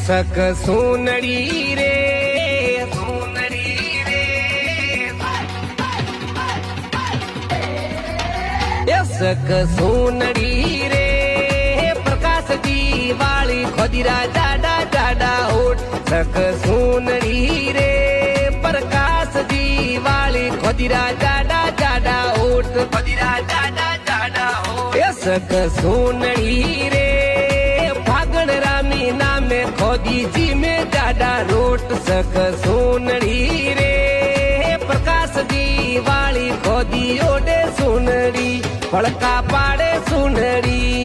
સક સોનડી રે સોનડી રે સક સોનડી રે પ્રકાશજી વાળી ખોદીરા જાડા જાડા હોઠ સક સોનડી રે પ્રકાશજી વાળી ખોદીરા જાડા જાડા હોઠ ખોદીરા જાડા જાડા હોઠ સક સોનડી રે ફાગણ રામી નામે ખોદી જી में जाडा रोट सक सोनड़ी रे प्रकाश दी वाली खोदी ओडे सोनड़ी फड़का पाड़े सोनड़ी।